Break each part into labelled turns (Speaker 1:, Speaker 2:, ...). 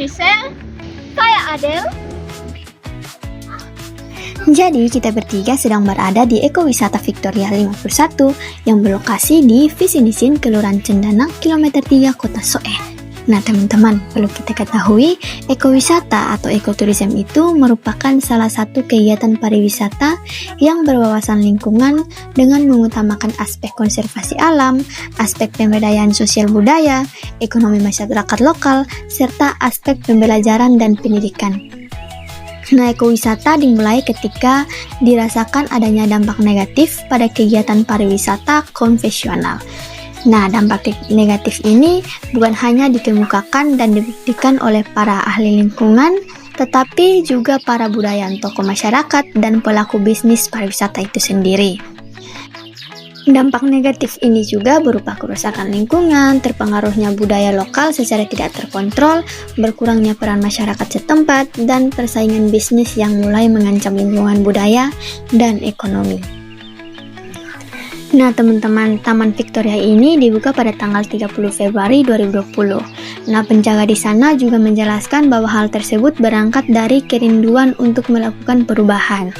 Speaker 1: Michelle. Saya Adele.
Speaker 2: Jadi kita bertiga sedang berada di Ekowisata Victoria 51 yang berlokasi di Visinisin, Kelurahan Cendana, kilometer 3 Kota Soe. Nah teman-teman, perlu kita ketahui, ekowisata atau ekoturism itu merupakan salah satu kegiatan pariwisata yang berwawasan lingkungan dengan mengutamakan aspek konservasi alam, aspek pemberdayaan sosial budaya, ekonomi masyarakat lokal, serta aspek pembelajaran dan pendidikan. Nah, ekowisata dimulai ketika dirasakan adanya dampak negatif pada kegiatan pariwisata konvensional. Nah, dampak negatif ini bukan hanya dikemukakan dan dibuktikan oleh para ahli lingkungan, tetapi juga para budayawan tokoh masyarakat dan pelaku bisnis pariwisata itu sendiri. Dampak negatif ini juga berupa kerusakan lingkungan, terpengaruhnya budaya lokal secara tidak terkontrol, berkurangnya peran masyarakat setempat, dan persaingan bisnis yang mulai mengancam lingkungan budaya dan ekonomi. Nah teman-teman, Taman Victoria ini dibuka pada tanggal 30 Februari 2020. Nah penjaga di sana juga menjelaskan bahwa hal tersebut berangkat dari kerinduan untuk melakukan perubahan.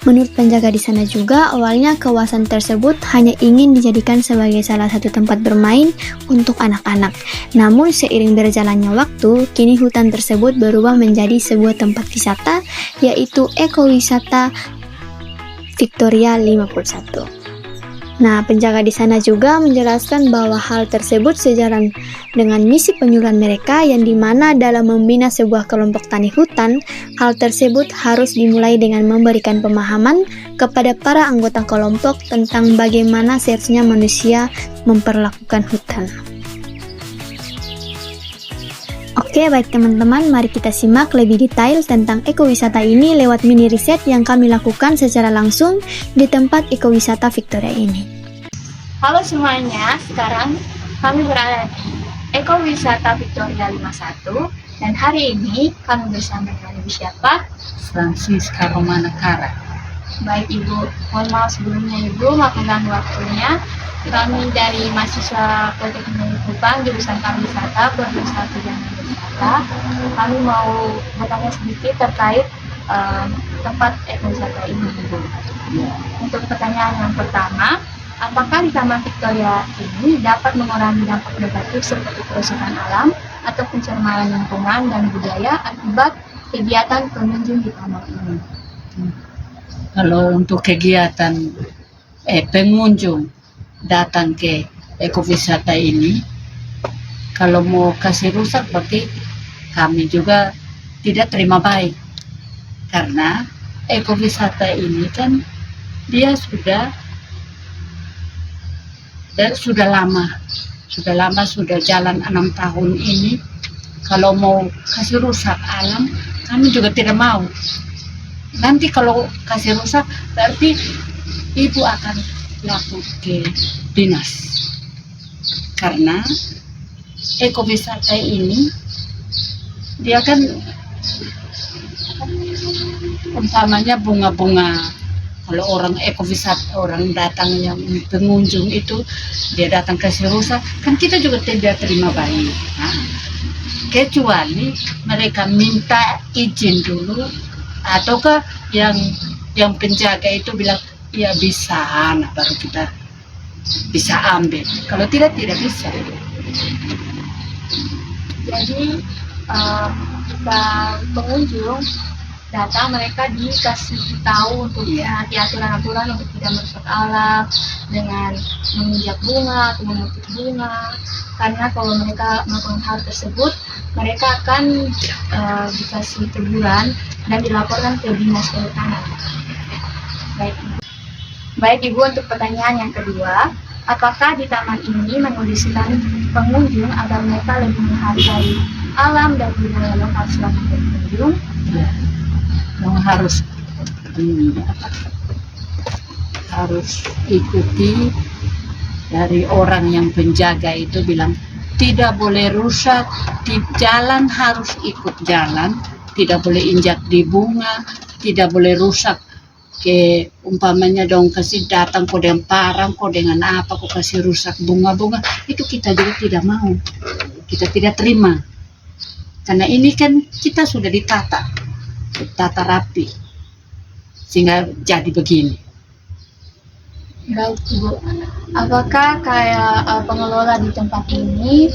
Speaker 2: Menurut penjaga di sana juga, awalnya kawasan tersebut hanya ingin dijadikan sebagai salah satu tempat bermain untuk anak-anak. Namun seiring berjalannya waktu, kini hutan tersebut berubah menjadi sebuah tempat wisata, yaitu Ekowisata Victoria 51. Nah, penjaga di sana juga menjelaskan bahwa hal tersebut sejalan dengan misi penyuluhan mereka yang dimana dalam membina sebuah kelompok tani hutan, hal tersebut harus dimulai dengan memberikan pemahaman kepada para anggota kelompok tentang bagaimana seharusnya manusia memperlakukan hutan. Oke, baik teman-teman, mari kita simak lebih detail tentang ekowisata ini lewat mini riset yang kami lakukan secara langsung di tempat ekowisata Victoria ini.
Speaker 1: Halo semuanya, sekarang kami berada di Ekowisata Victoria 51 dan hari ini kami bersama dengan Ibu siapa?
Speaker 3: Francisca Romana Kara.
Speaker 1: Baik Ibu, mohon maaf sebelumnya Ibu, maaf mengganggu waktunya. Kami dari mahasiswa Politeknik Kupang, jurusan pariwisata, prodi 1 dan wisata. Kami mau bertanya sedikit terkait tempat ekowisata ini, Ibu. Untuk pertanyaan yang pertama, apakah di Taman Victoria ini dapat mengurangi dampak negatif seperti kerusakan alam atau pencemaran lingkungan dan budaya akibat kegiatan pengunjung di taman ini?
Speaker 3: Kalau untuk kegiatan pengunjung datang ke ekowisata ini, kalau mau kasih rusak berarti kami juga tidak terima baik, karena ekowisata ini kan dia sudah lama sudah jalan 6 tahun ini. Kalau mau kasih rusak alam, kami juga tidak mau. Nanti kalau kasih rusak berarti ibu akan lapor ke dinas, karena ekowisata ini dia kan umpamanya bunga-bunga. Kalau orang ekowisata, orang datang yang pengunjung itu dia datang kasih rusak, kan kita juga tidak terima baik. Nah, kecuali mereka minta izin dulu, ataukah yang penjaga itu bilang ya bisa, nah baru kita bisa ambil. Kalau tidak bisa.
Speaker 1: Jadi jika pengunjung datang, mereka dikasih tahu untuk menaati aturan-aturan untuk tidak merusak alam dengan menginjak bunga atau memetik bunga, karena kalau mereka melakukan hal tersebut mereka akan dikasih teguran dan dilaporkan ke dinas kehutanan. Baik Ibu, untuk pertanyaan yang kedua, apakah di taman ini mengondisikan pengunjung agar mereka lebih menghargai alam dan budaya lokal selama berkunjung?
Speaker 3: Ya, harus ikuti dari orang yang penjaga itu bilang tidak boleh rusak di jalan, harus ikut jalan, tidak boleh injak di bunga, tidak boleh rusak. Ke umpamanya dong kasih datang kok dengan parang, kok dengan apa, kok kasih rusak bunga-bunga, itu kita juga tidak mau, kita tidak terima. Karena ini kan kita sudah ditata rapi, sehingga jadi begini.
Speaker 1: Baik Ibu, apakah kayak pengelola di tempat ini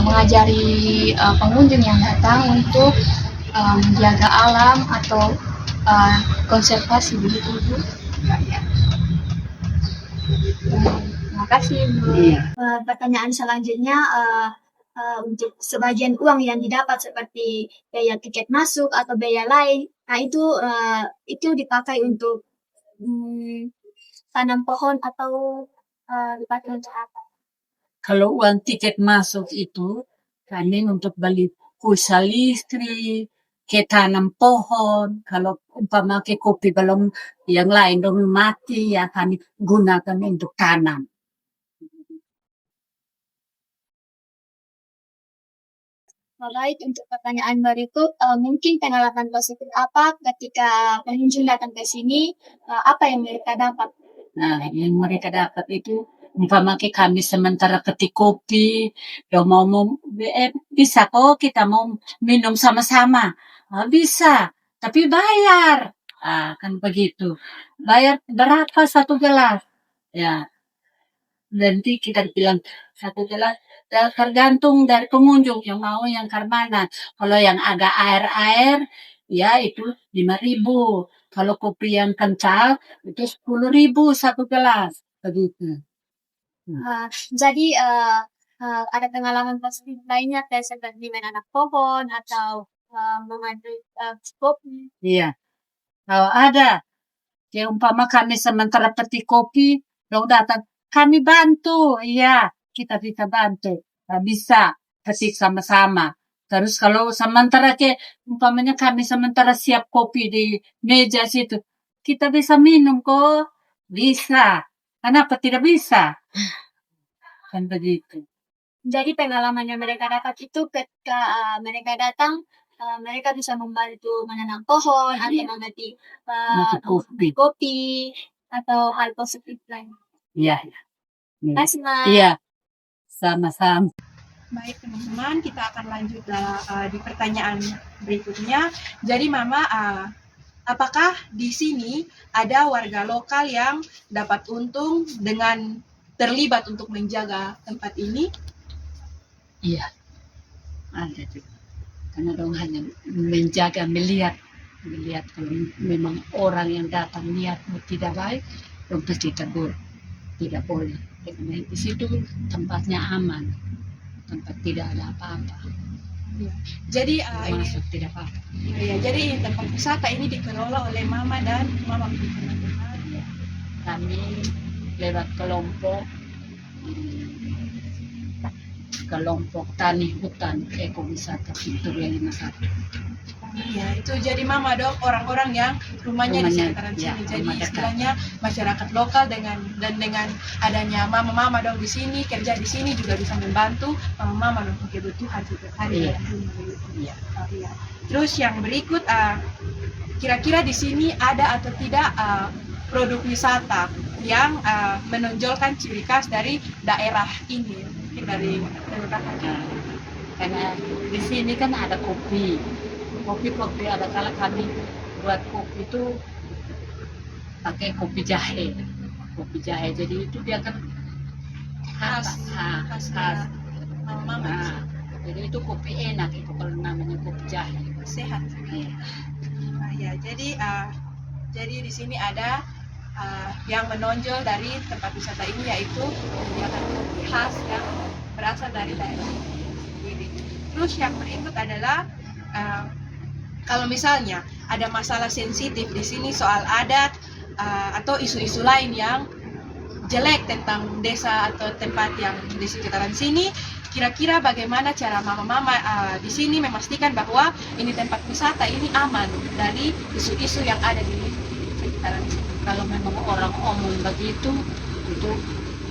Speaker 1: mengajari pengunjung yang datang untuk menjaga alam atau konservasi begitu Ibu? Terima kasih Ibu.
Speaker 3: Iya.
Speaker 2: Pertanyaan selanjutnya, untuk sebagian uang yang didapat seperti biaya tiket masuk atau biaya lain, nah itu dipakai untuk tanam pohon atau dipakai untuk apa?
Speaker 3: Kalau uang tiket masuk itu kami untuk beli pulsa listrik, ke tanam pohon. Kalau umpama ke kopi belum yang lain dong mati, ya kami gunakan untuk tanam.
Speaker 2: Baik, untuk pertanyaan berikut, mungkin pengalaman positif apa ketika pengunjung datang ke sini, apa yang mereka dapat?
Speaker 3: Nah, yang mereka dapat itu umpama ke kami sementara ketik kopi, mau bisa kok kita mau minum sama-sama. Bisa, tapi bayar. Kan begitu. Bayar berapa satu gelas? Ya, nanti kita bilang satu gelas. Tergantung dari pengunjung yang mau yang mana. Kalau yang agak air-air, ya itu 5.000. Kalau kopi yang kental, itu 10.000 satu gelas. Begitu.
Speaker 2: Jadi ada pengalaman positif lainnya kayak seperti menanam pohon atau mengaduk kopi.
Speaker 3: Iya. Kalau ada, ya umpama kami sementara petik kopi, dong datang, kami bantu. Iya, kita bisa bantu. Bisa petik sama-sama. Terus kalau sementara umpamanya kami sementara siap kopi di meja situ, kita bisa minum kok. Bisa. Kenapa tidak bisa? Kan begitu.
Speaker 2: Jadi pengalaman yang mereka dapat itu ketika mereka datang, mereka bisa membantu menanam pohon atau memetik kopi atau hal positif lain.
Speaker 3: Iya.
Speaker 2: Terima kasih, Mas.
Speaker 3: Iya. Sama-sama.
Speaker 4: Baik teman-teman, kita akan lanjut di pertanyaan berikutnya. Jadi Mama, apakah di sini ada warga lokal yang dapat untung dengan terlibat untuk menjaga tempat ini?
Speaker 3: Iya, ada juga. Karena dong hanya menjaga, melihat kalau memang orang yang datang niat tidak baik, dong pasti tegur, tidak boleh. Karena di situ tempatnya aman, tempat tidak ada apa-apa.
Speaker 4: Ya. Jadi
Speaker 3: Masuk tidak apa-apa.
Speaker 4: ya, jadi tempat wisata ini dikelola oleh Mama dan Mama teman-teman.
Speaker 3: Kami lewat kelompok tani hutan ekowisata Victoria 51.
Speaker 4: Ya, itu jadi Mama dong orang-orang yang rumahnya di sekitaran
Speaker 3: ya,
Speaker 4: sini. Jadi istilahnya masyarakat lokal dengan adanya mama-mama dong di sini, kerja di sini juga bisa membantu mama dong kebutuhan setiap hari dalam rumah.
Speaker 3: Iya.
Speaker 4: Iya. Terus yang berikut, kira-kira di sini ada atau tidak produk wisata yang menonjolkan ciri khas dari daerah ini, mungkin dari
Speaker 3: Karena di sini kan ada kopi ada kala kami buat kopi itu pakai kopi jahe jadi itu dia kan khas.
Speaker 4: Mama.
Speaker 3: Jadi itu kopi enak itu kalau namanya kopi jahe
Speaker 4: Sehat. Ya, jadi di sini ada yang menonjol dari tempat wisata ini, yaitu kegiatan kopi khas yang berasal dari daerah sendiri. Terus yang berikut adalah kalau misalnya ada masalah sensitif di sini soal adat atau isu-isu lain yang jelek tentang desa atau tempat yang di sekitaran sini, kira-kira bagaimana cara mama-mama di sini memastikan bahwa ini tempat wisata ini aman dari isu-isu yang ada di sekitaran sini?
Speaker 3: Kalau memang orang omong begitu, itu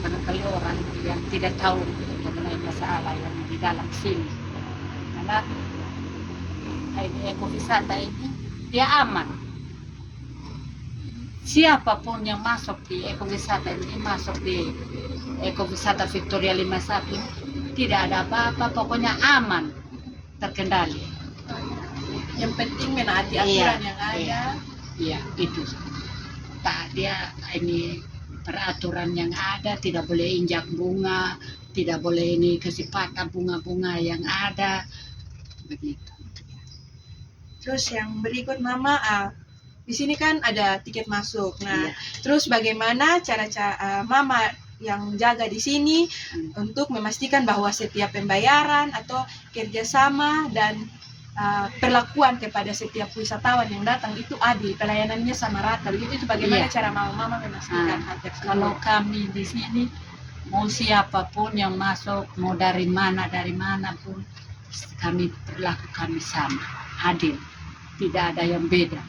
Speaker 3: barangkali orang yang tidak tahu mengenai masalah yang di dalam sini. Karena ini ekowisata ini dia aman. Siapapun yang masuk di ekowisata ini, masuk di ekowisata Victoria 51, tidak ada apa-apa, pokoknya aman. terkendali.
Speaker 4: Yang penting menaati aturan yang ada.
Speaker 3: Iya, itu. Tak dia ini peraturan yang ada, tidak boleh injak bunga, tidak boleh ini kasih patah bunga-bunga yang ada, begitu.
Speaker 4: Terus yang berikut Mama, di sini kan ada tiket masuk. Nah,
Speaker 3: Iya.
Speaker 4: terus bagaimana cara Mama yang jaga di sini untuk memastikan bahwa setiap pembayaran atau kerjasama dan perlakuan kepada setiap wisatawan yang datang itu adil, pelayanannya sama rata. Begitu itu bagaimana
Speaker 3: Iya.
Speaker 4: cara Mama memastikan hal tersebut?
Speaker 3: Kalau kami di sini, mau siapapun yang masuk, mau dari mana pun, kami perlaku kami sama, adil, tidak ada yang beda.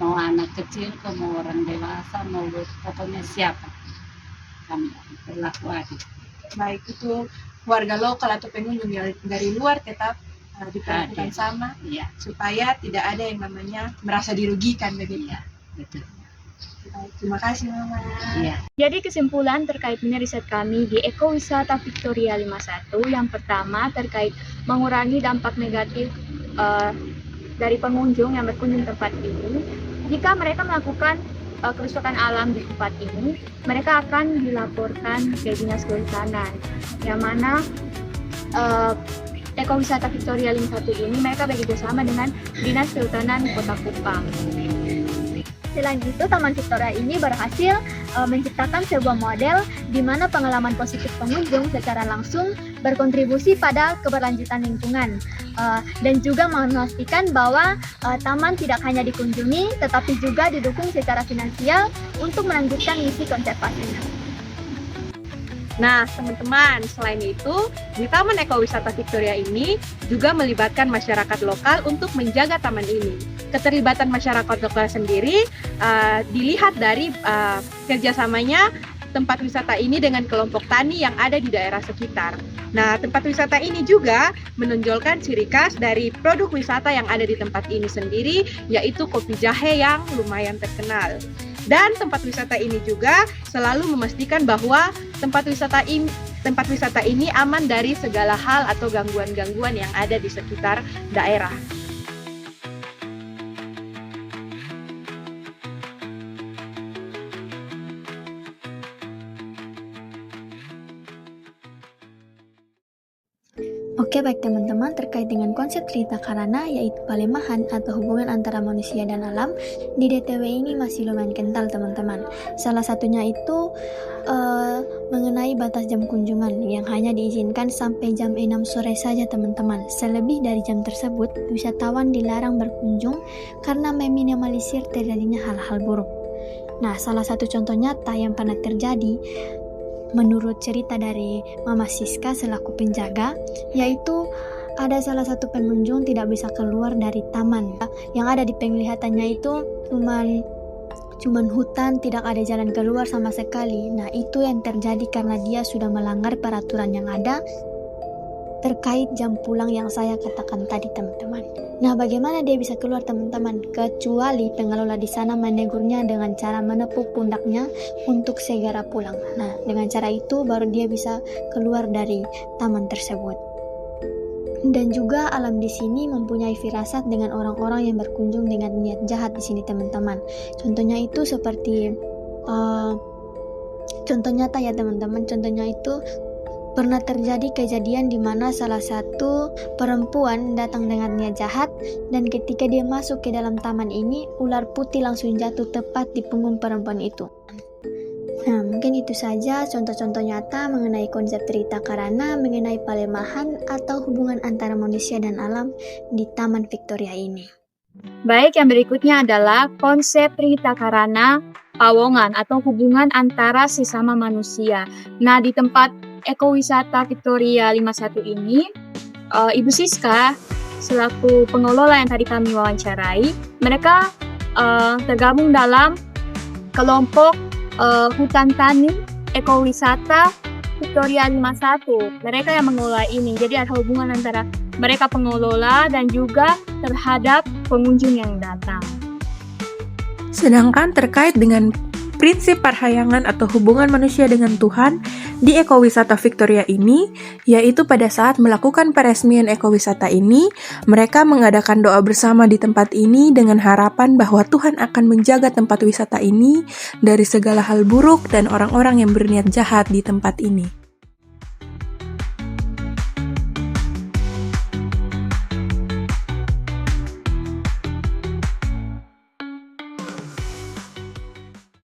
Speaker 3: Mau anak kecil, mau orang dewasa, mau pokoknya siapa, kami perlaku adil.
Speaker 4: Baik itu warga lokal atau pengunjung yang dari luar tetap diperlakukan
Speaker 3: Adil.
Speaker 4: sama,
Speaker 3: Iya,
Speaker 4: supaya tidak ada yang namanya merasa dirugikan begitu.
Speaker 3: iya, betul.
Speaker 4: Baik, terima kasih Mama.
Speaker 3: Iya.
Speaker 2: Jadi kesimpulan terkait riset kami di Ekowisata Victoria 51 yang pertama terkait mengurangi dampak negatif dari pengunjung yang berkunjung tempat ini. Jika mereka melakukan kerusakan alam di tempat ini, mereka akan dilaporkan ke Dinas Kehutanan, yang mana Ekowisata Victoria 51 ini mereka bekerjasama dengan Dinas Kehutanan Kota Kupang. Selain itu, Taman Victoria ini berhasil menciptakan sebuah model di mana pengalaman positif pengunjung secara langsung berkontribusi pada keberlanjutan lingkungan dan juga memastikan bahwa taman tidak hanya dikunjungi tetapi juga didukung secara finansial untuk melanjutkan misi konservasinya.
Speaker 4: Nah, teman-teman, selain itu, di Taman Ekowisata Victoria ini juga melibatkan masyarakat lokal untuk menjaga taman ini. Keterlibatan masyarakat lokal sendiri dilihat dari kerjasamanya tempat wisata ini dengan kelompok tani yang ada di daerah sekitar. Nah, tempat wisata ini juga menonjolkan ciri khas dari produk wisata yang ada di tempat ini sendiri, yaitu kopi jahe yang lumayan terkenal. Dan tempat wisata ini juga selalu memastikan bahwa tempat wisata ini aman dari segala hal atau gangguan-gangguan yang ada di sekitar daerah.
Speaker 2: Oke, baik teman-teman, terkait dengan konsep Trita Karana yaitu palemahan atau hubungan antara manusia dan alam di DTW ini masih lumayan kental teman-teman. Salah satunya itu mengenai batas jam kunjungan yang hanya diizinkan sampai jam 6 sore saja teman-teman. Selebih dari jam tersebut, wisatawan dilarang berkunjung karena meminimalisir terjadinya hal-hal buruk. Nah, salah satu contoh nyata yang pernah terjadi menurut cerita dari Mama Siska selaku penjaga, yaitu ada salah satu pengunjung tidak bisa keluar dari taman. Yang ada di penglihatannya itu cuman hutan, tidak ada jalan keluar sama sekali. Nah, itu yang terjadi karena dia sudah melanggar peraturan yang ada terkait jam pulang yang saya katakan tadi teman-teman. Nah, bagaimana dia bisa keluar teman-teman? Kecuali pengelola di sana menegurnya dengan cara menepuk pundaknya untuk segera pulang. Nah, dengan cara itu baru dia bisa keluar dari taman tersebut. Dan juga alam di sini mempunyai firasat dengan orang-orang yang berkunjung dengan niat jahat di sini teman-teman. Contohnya itu seperti contoh nyata ya teman-teman. Contohnya itu pernah terjadi kejadian di mana salah satu perempuan datang dengan niat jahat dan ketika dia masuk ke dalam taman ini, ular putih langsung jatuh tepat di punggung perempuan itu. Nah, mungkin itu saja contoh-contoh nyata mengenai konsep Trita Karana mengenai palemahan atau hubungan antara manusia dan alam di Taman Victoria ini.
Speaker 1: Baik, yang berikutnya adalah konsep Trita Karana Pawongan atau hubungan antara sesama manusia. Nah, di tempat Ekowisata Victoria 51 ini, Ibu Siska selaku pengelola yang tadi kami wawancarai, mereka tergabung dalam kelompok hutan tani Ekowisata Victoria 51. Mereka yang mengelola ini. Jadi ada hubungan antara mereka pengelola dan juga terhadap pengunjung yang datang.
Speaker 4: Sedangkan terkait dengan
Speaker 5: prinsip parhayangan atau hubungan manusia dengan Tuhan di ekowisata Victoria ini, yaitu pada saat melakukan peresmian ekowisata ini, mereka mengadakan doa bersama di tempat ini dengan harapan bahwa Tuhan akan menjaga tempat wisata ini dari segala hal buruk dan orang-orang yang berniat jahat di tempat ini.